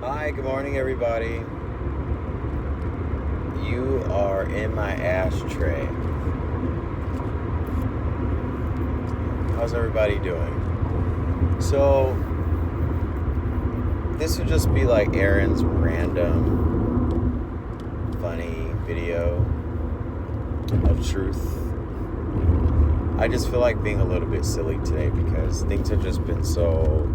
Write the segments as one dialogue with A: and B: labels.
A: Hi, good morning, everybody. You are in my ashtray. How's everybody doing? So, this would just be like Aaron's random, funny video of truth. I just feel like being a little bit silly today because things have just been so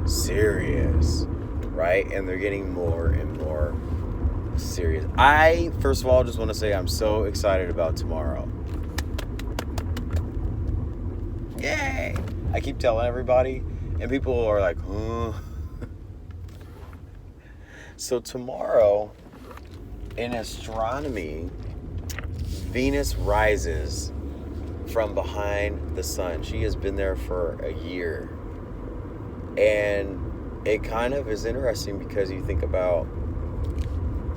A: serious, right? And they're getting more and more serious. I, first of all, just want to say I'm so excited about tomorrow. Yay! I keep telling everybody, and people are like, huh? So, tomorrow in astronomy, Venus rises from behind the sun. She has been there for a year. And it kind of is interesting because you think about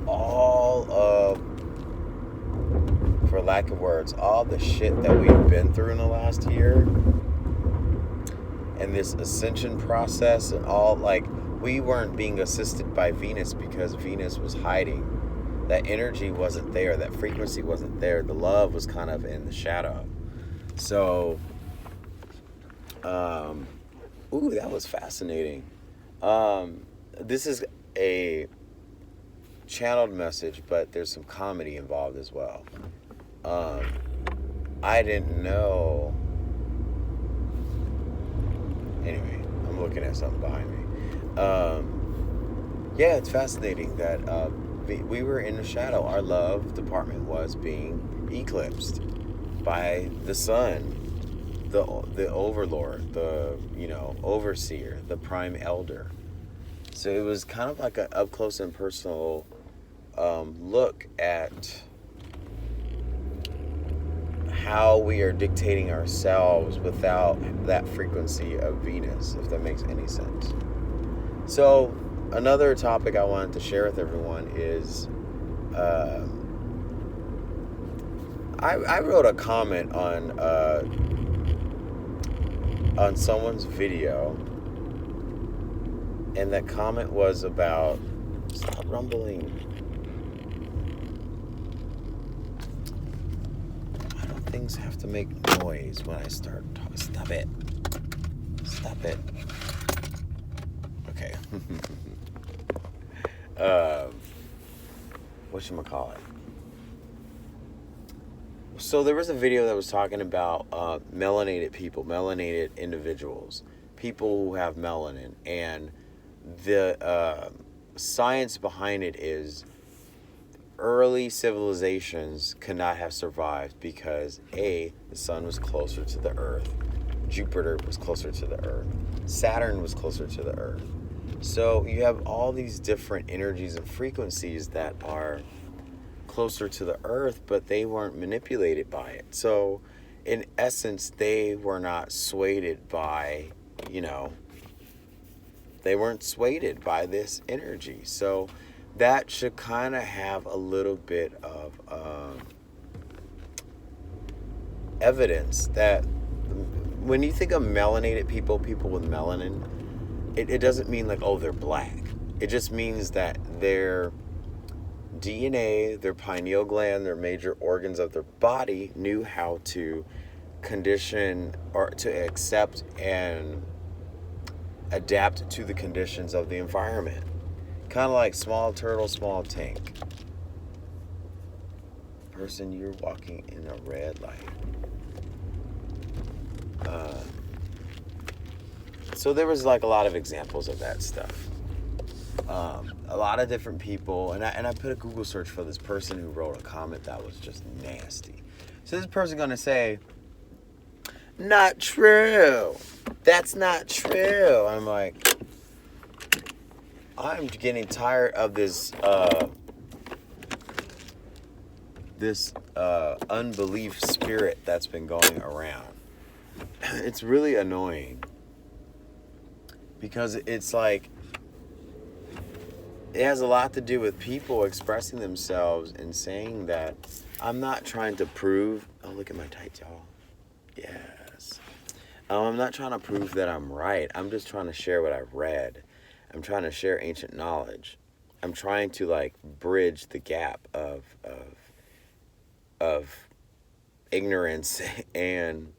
A: all of, for lack of words, all the shit that we've been through in the last year, and this ascension process, and all, like, we weren't being assisted by Venus because Venus was hiding. That energy wasn't there, that frequency wasn't there, the love was kind of in the shadow. So, ooh, that was fascinating. This is a channeled message, but there's some comedy involved as well. I didn't know. Anyway, I'm looking at something behind me. Yeah, it's fascinating that we were in the shadow. Our love department was being eclipsed by the sun, the overlord, the overseer, the prime elder. So it was kind of like an up close and personal look at how we are dictating ourselves without that frequency of Venus, if that makes any sense. So another topic I wanted to share with everyone is I wrote a comment on someone's video, and that comment was about, stop rumbling. Why do things have to make noise when I start talking? Stop it. Stop it. Okay. Whatchamacallit? So there was a video that was talking about melanated people, melanated individuals, people who have melanin, and the science behind it is early civilizations could not have survived because the sun was closer to the earth, Jupiter was closer to the earth, Saturn was closer to the earth. So you have all these different energies and frequencies that are closer to the earth, but they weren't manipulated by it. So in essence, they were not swayed by, they weren't swayed by this energy. So that should kind of have a little bit of evidence that when you think of melanated people, people with melanin, it doesn't mean like, oh, they're black. It just means that their DNA, their pineal gland, their major organs of their body knew how to condition or to accept and adapt to the conditions of the environment. Kind of like small turtle, small tank. Person, you're walking in a red light. So there was like a lot of examples of that stuff. A lot of different people, and I put a Google search for this person who wrote a comment that was just nasty. So this person gonna say, "Not true. That's not true." I'm like, I'm getting tired of this unbelief spirit that's been going around. It's really annoying because it's like it has a lot to do with people expressing themselves and saying that I'm not trying to prove. Oh, look at my tights, y'all. Yes. I'm not trying to prove that I'm right. I'm just trying to share what I've read. I'm trying to share ancient knowledge. I'm trying to like bridge the gap of ignorance and,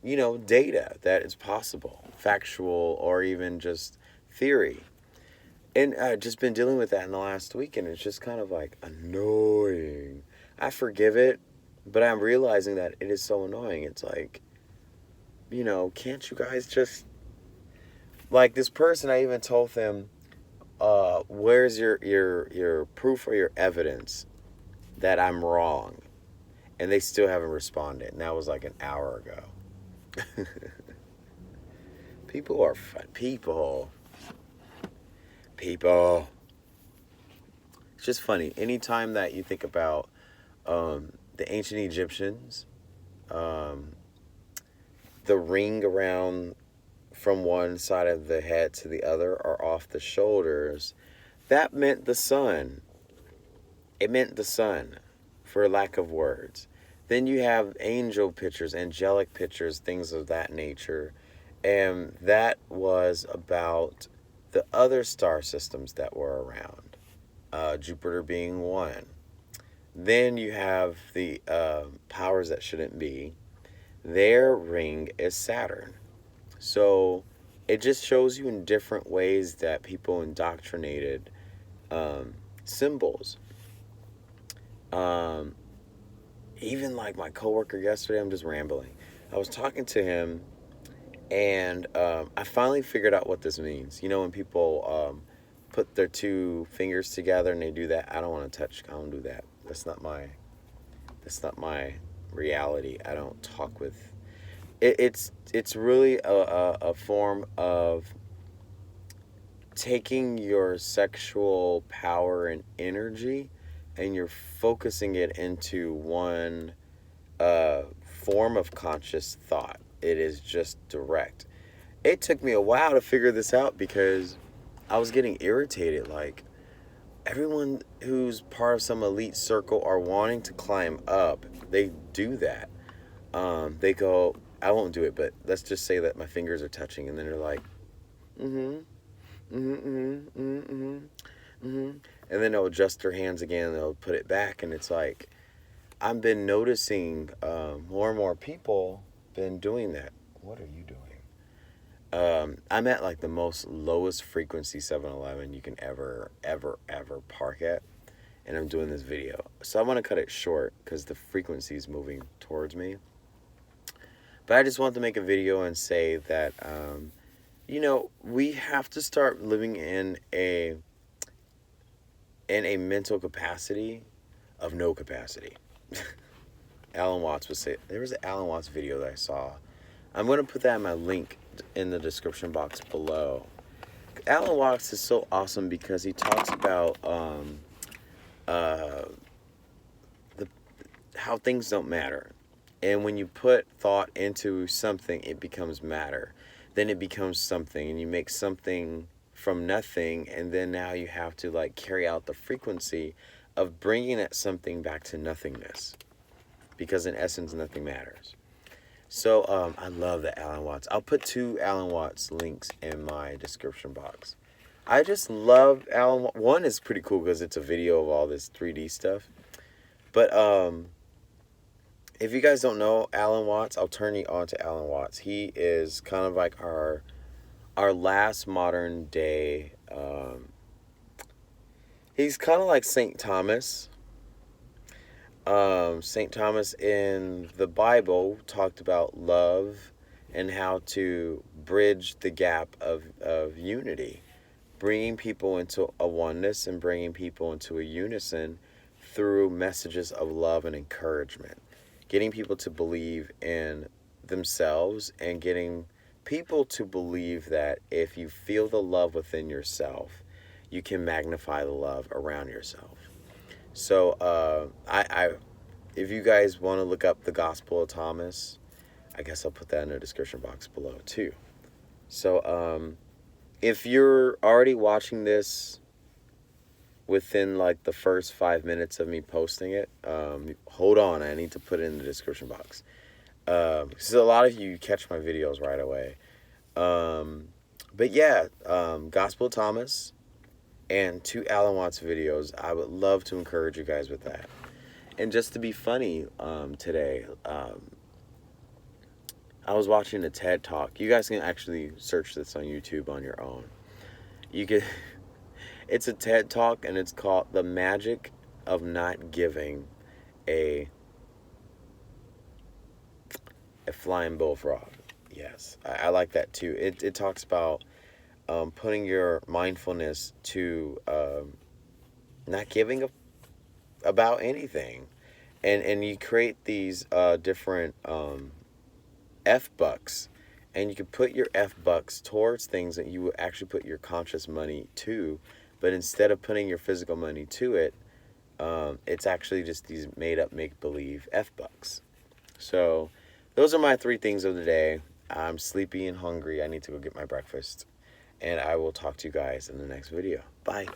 A: you know, data that is possible, factual or even just theory. And I've just been dealing with that in the last week, and it's just kind of like annoying. I forgive it, but I'm realizing that it is so annoying. It's like, you know, can't you guys just, like this person, I even told them, where's your proof or your evidence that I'm wrong? And they still haven't responded. And that was like an hour ago. People are fun. People. It's just funny. Anytime that you think about the ancient Egyptians, um, the ring around from one side of the head to the other or off the shoulders, that meant the sun. It meant the sun, for lack of words. Then you have angel pictures, angelic pictures, things of that nature. And that was about the other star systems that were around, Jupiter being one. Then you have the powers that shouldn't be. Their ring is Saturn. So it just shows you in different ways that people indoctrinated symbols. Um, Even like my coworker yesterday, I'm just rambling. I was talking to him, and I finally figured out what this means. You know, when people put their two fingers together and they do that, I don't want to touch. I don't do that. That's not my. That's not my reality. I don't talk with. It's really a form of taking your sexual power and energy, and you're focusing it into one form of conscious thought. It is just direct. It took me a while to figure this out because I was getting irritated. Like, everyone who's part of some elite circle are wanting to climb up. They do that. They go, I won't do it, but let's just say that my fingers are touching, and then they're like, mm-hmm, mm-hmm, mm-hmm, mm-hmm, mm-hmm. And then they'll adjust their hands again, and they'll put it back, and it's like, I've been noticing more and more people been doing that. What are you doing? I'm at like the most lowest frequency 7-Eleven you can ever park at. And I'm doing this video. So I want to cut it short because the frequency is moving towards me. But I just want to make a video and say that, you know, we have to start living in a mental capacity of no capacity. Alan Watts would say, there was an Alan Watts video that I saw. I'm going to put that in my link in the description box below. Alan Watts is so awesome because he talks about the how things don't matter. And when you put thought into something, it becomes matter. Then it becomes something, and you make something from nothing, and then now you have to like carry out the frequency of bringing that something back to nothingness. Because in essence, nothing matters. So I love the Alan Watts. I'll put 2 Alan Watts links in my description box. I just love Alan Watts. One is pretty cool because it's a video of all this 3D stuff. But if you guys don't know Alan Watts, I'll turn you on to Alan Watts. He is kind of like our last modern day. He's kind of like St. Thomas. St. Thomas in the Bible talked about love and how to bridge the gap of unity, bringing people into a oneness and bringing people into a unison through messages of love and encouragement, getting people to believe in themselves and getting people to believe that if you feel the love within yourself, you can magnify the love around yourself. So if you guys want to look up the Gospel of Thomas, I guess I'll put that in the description box below too. So if you're already watching this within like the first 5 minutes of me posting it, hold on, I need to put it in the description box. So a lot of you catch my videos right away. But yeah, Gospel Thomas and 2 Alan Watts videos. I would love to encourage you guys with that. And just to be funny, today, I was watching a TED Talk. You guys can actually search this on YouTube on your own. You can. It's a TED Talk, and it's called "The Magic of Not Giving a Flying Bullfrog." Yes, I like that too. It talks about putting your mindfulness to not giving about anything, and you create these different F bucks, and you can put your F bucks towards things that you would actually put your conscious money to, but instead of putting your physical money to it, it's actually just these made up make believe F bucks. So those are my 3 things of the day. I'm sleepy and hungry. I need to go get my breakfast. And I will talk to you guys in the next video. Bye.